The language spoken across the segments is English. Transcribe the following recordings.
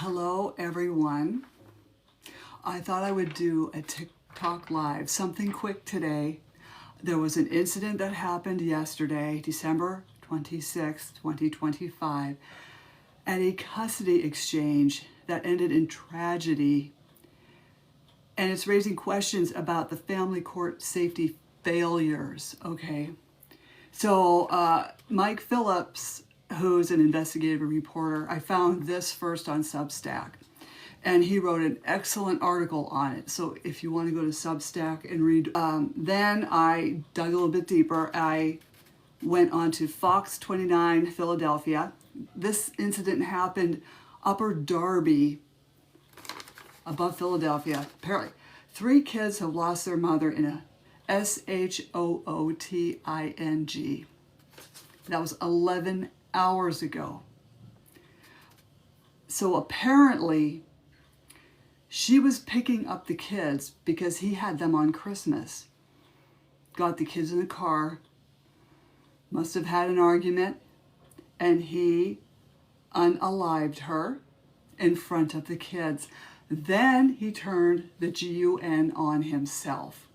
Hello, everyone. I thought I would do a TikTok live, something quick today. There was an incident that happened yesterday, December 26th, 2025, at a custody exchange that ended in tragedy. And it's raising questions about the family court safety failures, okay? So Mike Phillips, who's an investigative reporter, I found this first on Substack. And he wrote an excellent article on it. So if you want to go to Substack and read, then I dug a little bit deeper. I went on to Fox 29, Philadelphia. This incident happened Upper Darby, above Philadelphia. Apparently, 3 kids have lost their mother in a SHOOTING. That was 11 hours ago. So apparently, she was picking up the kids because he had them on Christmas. Got the kids in the car, must have had an argument, and he unalived her in front of the kids. Then he turned the GUN on himself.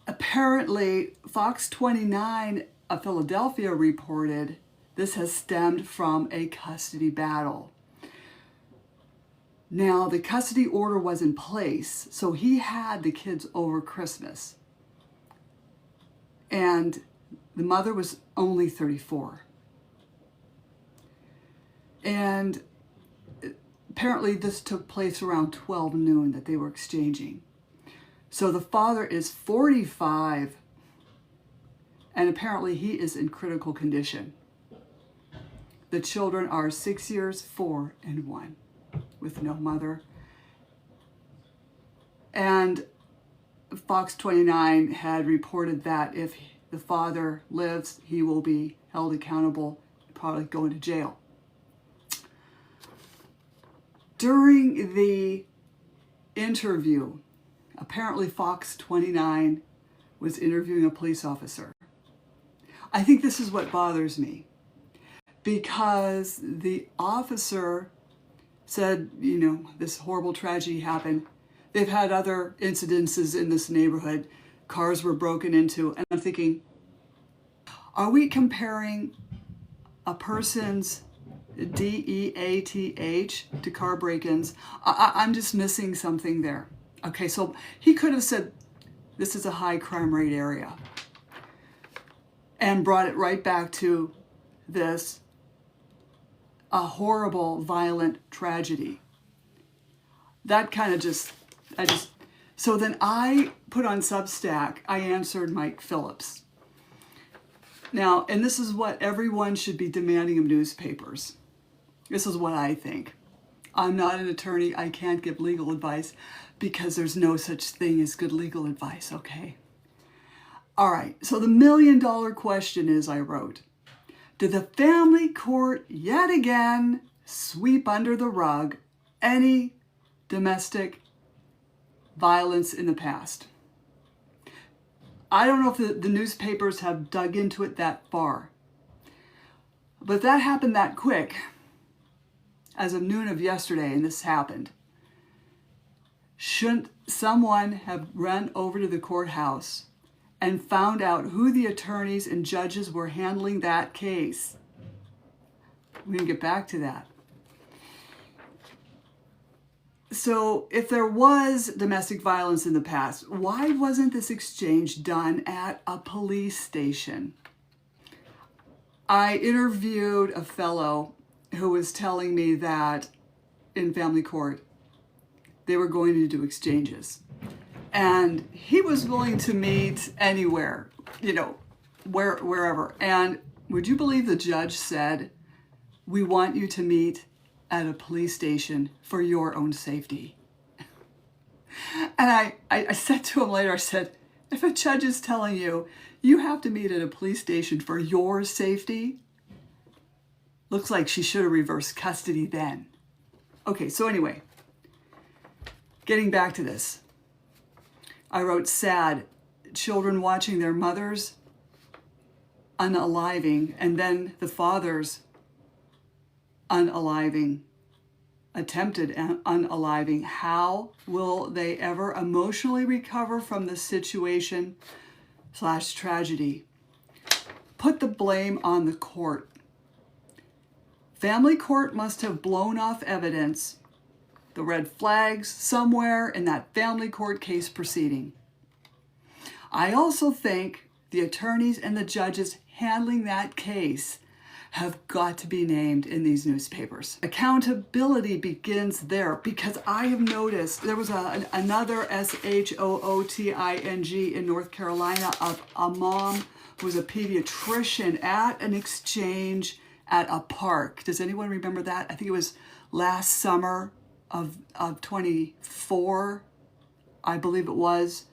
Apparently, Fox 29 of Philadelphia reported this has stemmed from a custody battle. Now, the custody order was in place, so he had the kids over Christmas. And the mother was only 34. And apparently this took place around 12 noon that they were exchanging. So the father is 45, and apparently he is in critical condition. The children are 6 years, 4, and 1. With no mother. And Fox 29 had reported that if the father lives, he will be held accountable, probably going to jail. During the interview, apparently Fox 29 was interviewing a police officer. I think this is what bothers me, because the officer said, this horrible tragedy happened. They've had other incidences in this neighborhood. Cars were broken into. And I'm thinking, are we comparing a person's DEATH to car break-ins? I'm just missing something there. Okay, so he could have said, this is a high crime rate area, and brought it right back to this a horrible, violent tragedy. That kind of so then I put on Substack, I answered Mike Phillips. Now, and this is what everyone should be demanding of newspapers. This is what I think. I'm not an attorney, I can't give legal advice because there's no such thing as good legal advice, okay? All right, so the $1 million question is, I wrote, did the family court yet again sweep under the rug any domestic violence in the past? I don't know if the newspapers have dug into it that far, but that happened that quick, as of noon of yesterday, and this happened. Shouldn't someone have run over to the courthouse and found out who the attorneys and judges were handling that case? We can get back to that. So if there was domestic violence in the past, why wasn't this exchange done at a police station? I interviewed a fellow who was telling me that in family court, they were going to do exchanges. And he was willing to meet anywhere, wherever. And would you believe the judge said, we want you to meet at a police station for your own safety? And I said to him later, I said, if a judge is telling you, you have to meet at a police station for your safety, looks like she should have reversed custody then. Okay, so anyway, getting back to this. I wrote, sad, children watching their mothers unaliving, and then the fathers unaliving attempted unaliving, how will they ever emotionally recover from the situation / tragedy? Put the blame on the court. Family court must have blown off evidence, the red flags, somewhere in that family court case proceeding. I also think the attorneys and the judges handling that case have got to be named in these newspapers. Accountability begins there, because I have noticed there was another SHOOTING in North Carolina of a mom who was a pediatrician at an exchange at a park. Does anyone remember that? I think it was last summer of 24, I believe it was.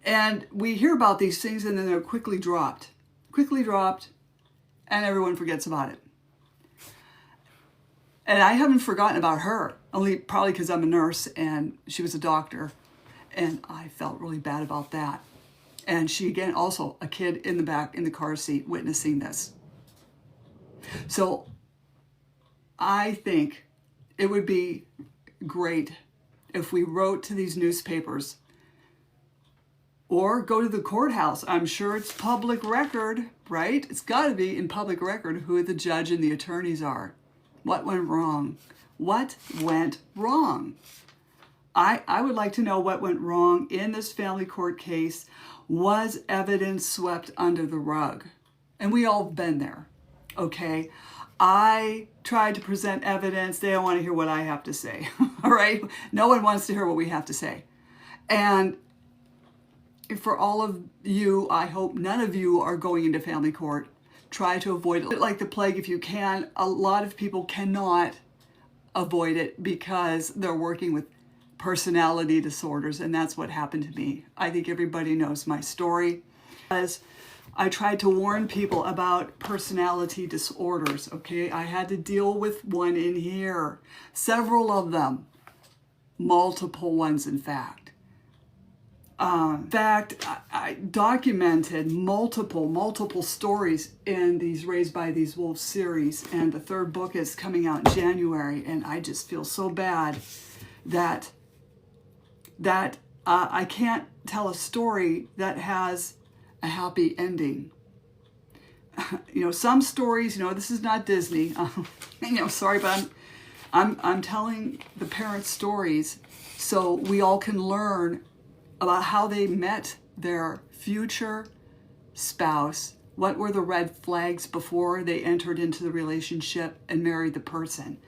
And we hear about these things and then they're quickly dropped, and everyone forgets about it. And I haven't forgotten about her, only probably because I'm a nurse and she was a doctor, and I felt really bad about that. And she, again, also a kid in the back in the car seat witnessing this. So I think it would be great if we wrote to these newspapers or go to the courthouse. I'm sure it's public record, right? It's got to be in public record who the judge and the attorneys are. What went wrong? What went wrong? I would like to know what went wrong in this family court case. Was evidence swept under the rug? And we all have been there, okay? I tried to present evidence. They don't want to hear what I have to say, all right? No one wants to hear what we have to say. And for all of you, I hope none of you are going into family court. Try to avoid it like the plague if you can. A lot of people cannot avoid it because they're working with personality disorders, and that's what happened to me. I think everybody knows my story. As I tried to warn people about personality disorders, okay? I had to deal with one in here, several of them, multiple ones in fact. I documented multiple stories in these Raised by These Wolves series, and the third book is coming out in January, and I just feel so bad that I can't tell a story that has a happy ending. You know, some stories, you know, this is not Disney. You know, sorry, but I'm telling the parents' stories so we all can learn about how they met their future spouse. What were the red flags before they entered into the relationship and married the person?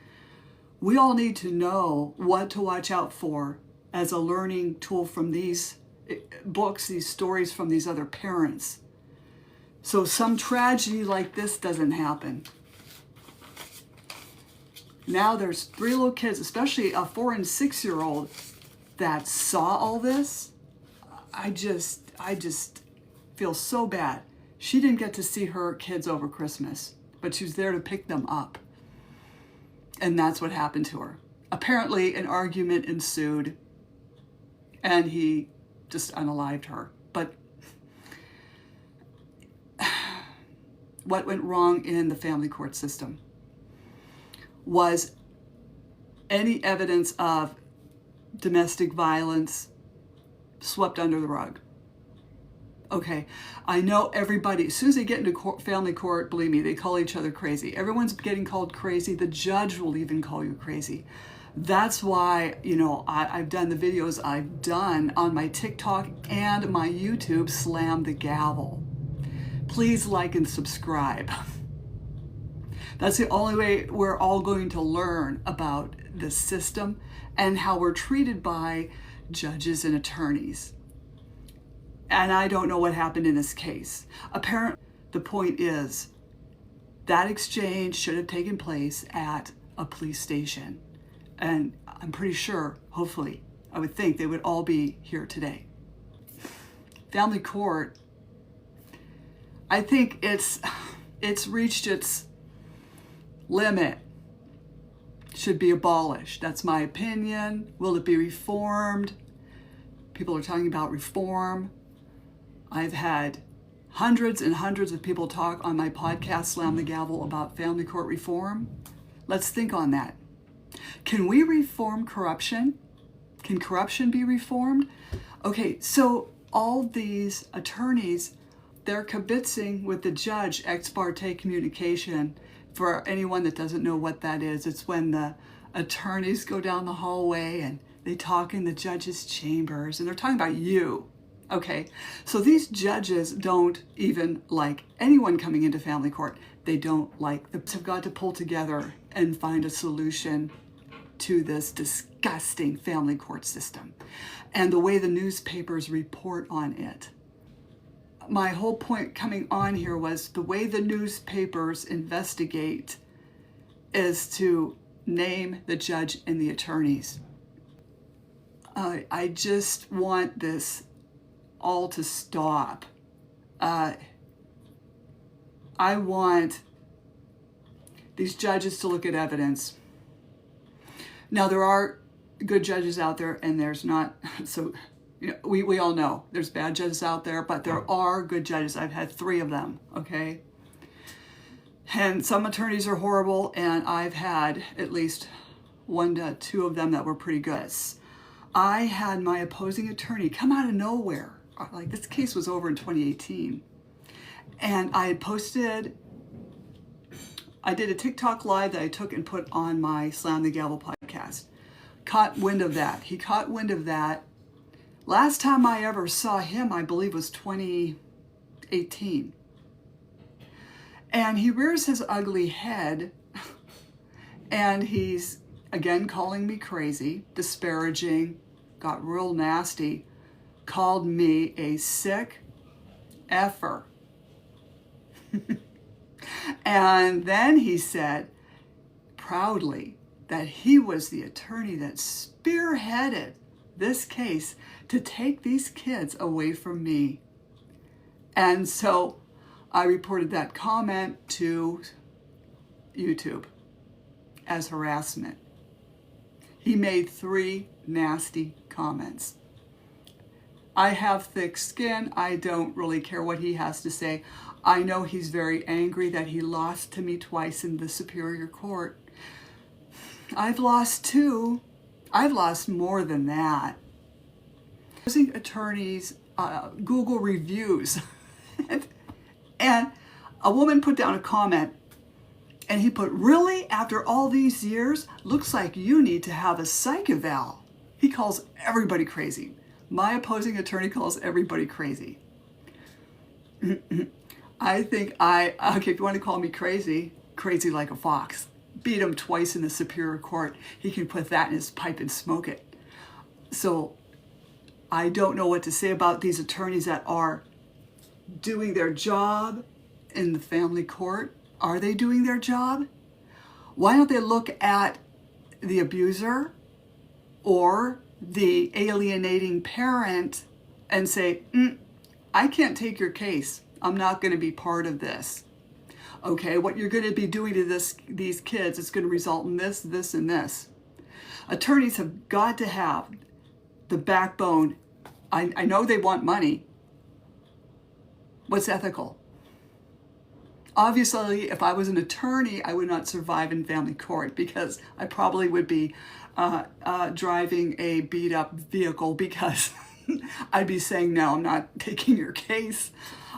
We all need to know what to watch out for as a learning tool from these books, these stories from these other parents. So some tragedy like this doesn't happen. Now there's 3 little kids, especially a 4 and 6-year-old, that saw all this. I just feel so bad. She didn't get to see her kids over Christmas, but she was there to pick them up. And that's what happened to her. Apparently an argument ensued and he just unalived her. But what went wrong in the family court system was any evidence of domestic violence swept under the rug. Okay, I know everybody, as soon as they get into family court, believe me, they call each other crazy. Everyone's getting called crazy. The judge will even call you crazy. That's why, you know, I've done the videos I've done on my TikTok and my YouTube, Slam the Gavel. Please like and subscribe. That's the only way we're all going to learn about the system and how we're treated by judges and attorneys. And I don't know what happened in this case. Apparently, the point is that exchange should have taken place at a police station. And I'm pretty sure, hopefully, I would think they would all be here today. Family court, I think it's reached its limit. Should be abolished. That's my opinion. Will it be reformed? People are talking about reform. I've had hundreds and hundreds of people talk on my podcast, Slam the Gavel, about family court reform. Let's think on that. Can we reform corruption? Can corruption be reformed? Okay, so all these attorneys, they're kibitzing with the judge ex parte communication. For anyone that doesn't know what that is, it's when the attorneys go down the hallway and they talk in the judge's chambers, and they're talking about you. Okay, so these judges don't even like anyone coming into family court. They don't like them. Have got to pull together and find a solution to this disgusting family court system and the way the newspapers report on it. My whole point coming on here was the way the newspapers investigate is to name the judge and the attorneys. I just want this all to stop. I want these judges to look at evidence. Now, there are good judges out there, and there's not. So, we all know there's bad judges out there, but there are good judges. I've had 3 of them, okay? And some attorneys are horrible, and I've had at least 1 to 2 of them that were pretty good. I had my opposing attorney come out of nowhere. Like, this case was over in 2018. And I did a TikTok live that I took and put on my Slam the Gavel podcast. Caught wind of that. He caught wind of that. Last time I ever saw him, I believe, was 2018. And he rears his ugly head, and he's, again, calling me crazy, disparaging, got real nasty, called me a sick effer. And then he said proudly that he was the attorney that spearheaded this case to take these kids away from me. And so I reported that comment to YouTube as harassment. He made 3 nasty comments. I have thick skin. I don't really care what he has to say. I know he's very angry that he lost to me twice in the Superior Court. I've lost 2. I've lost more than that. Using attorneys, Google reviews. And a woman put down a comment, and he put, "Really? After all these years? Looks like you need to have a psych eval." He calls everybody crazy. My opposing attorney calls everybody crazy. I think okay, if you want to call me crazy, crazy like a fox. Beat him twice in the Superior Court. He can put that in his pipe and smoke it. So I don't know what to say about these attorneys that are doing their job in the family court. Are they doing their job? Why don't they look at the abuser or the alienating parent and say, I can't take your case. I'm not going to be part of this. Okay, what you're going to be doing to these kids is going to result in this, this, and this. Attorneys have got to have the backbone. I know they want money. What's ethical? Obviously, if I was an attorney, I would not survive in family court because I probably would be driving a beat-up vehicle because I'd be saying, no, I'm not taking your case.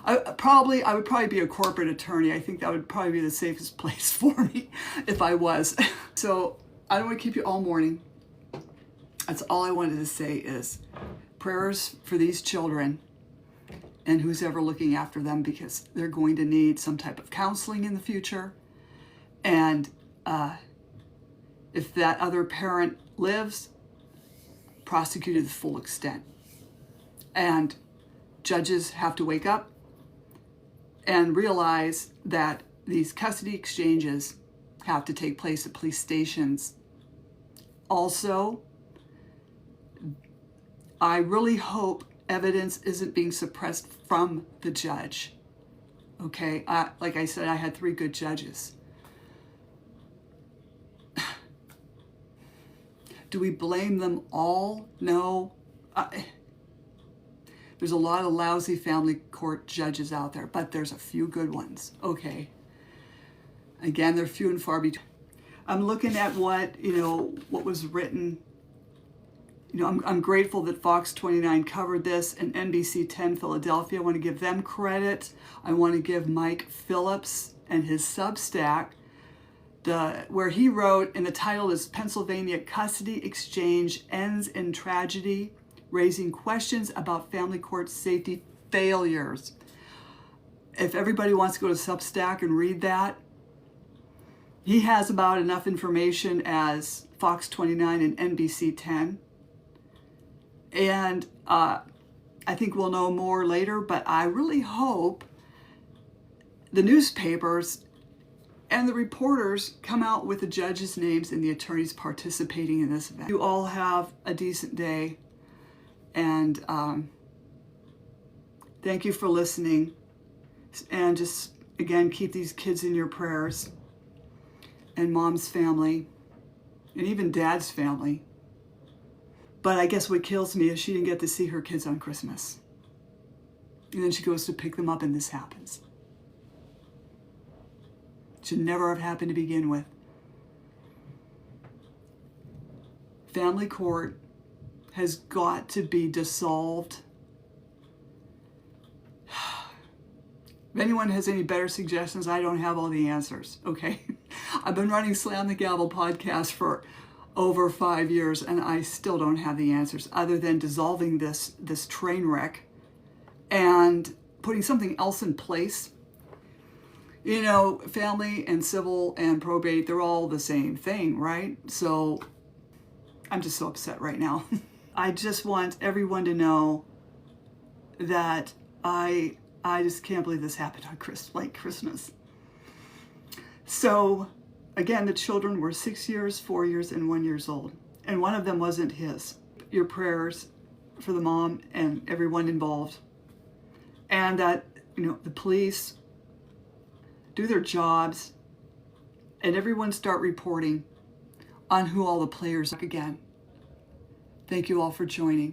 I would probably be a corporate attorney. I think that would probably be the safest place for me if I was. So I don't want to keep you all morning. That's all I wanted to say is prayers for these children and who's ever looking after them, because they're going to need some type of counseling in the future. And if that other parent lives, prosecute to the full extent. And judges have to wake up and realize that these custody exchanges have to take place at police stations. Also, I really hope evidence isn't being suppressed from the judge. Okay, like I said, I had 3 good judges. Do we blame them all? No. There's a lot of lousy family court judges out there, but there's a few good ones. Okay. Again, they're few and far between. I'm looking at what was written. I'm grateful that Fox 29 covered this and NBC 10 Philadelphia. I want to give them credit. I want to give Mike Phillips and his Substack, where he wrote, and the title is Pennsylvania Custody Exchange Ends in Tragedy, Raising Questions About Family Court Safety Failures. If everybody wants to go to Substack and read that, he has about enough information as Fox 29 and NBC 10. And I think we'll know more later, but I really hope the newspapers and the reporters come out with the judges' names and the attorneys participating in this event. You all have a decent day, and thank you for listening. And just, again, keep these kids in your prayers, and Mom's family, and even Dad's family. But I guess what kills me is she didn't get to see her kids on Christmas. And then she goes to pick them up and this happens. Should never have happened to begin with. Family court has got to be dissolved. If anyone has any better suggestions, I don't have all the answers, okay? I've been running Slam the Gavel podcast for over 5 years, and I still don't have the answers other than dissolving this train wreck and putting something else in place. Family and civil and probate, they're all the same thing, right? So I'm just so upset right now. I just want everyone to know that I just can't believe this happened on Christmas. So again, the children were 6 years, 4 years, and 1 year old. And one of them wasn't his. Your prayers for the mom and everyone involved. And that, the police do their jobs and everyone start reporting on who all the players are again. Thank you all for joining.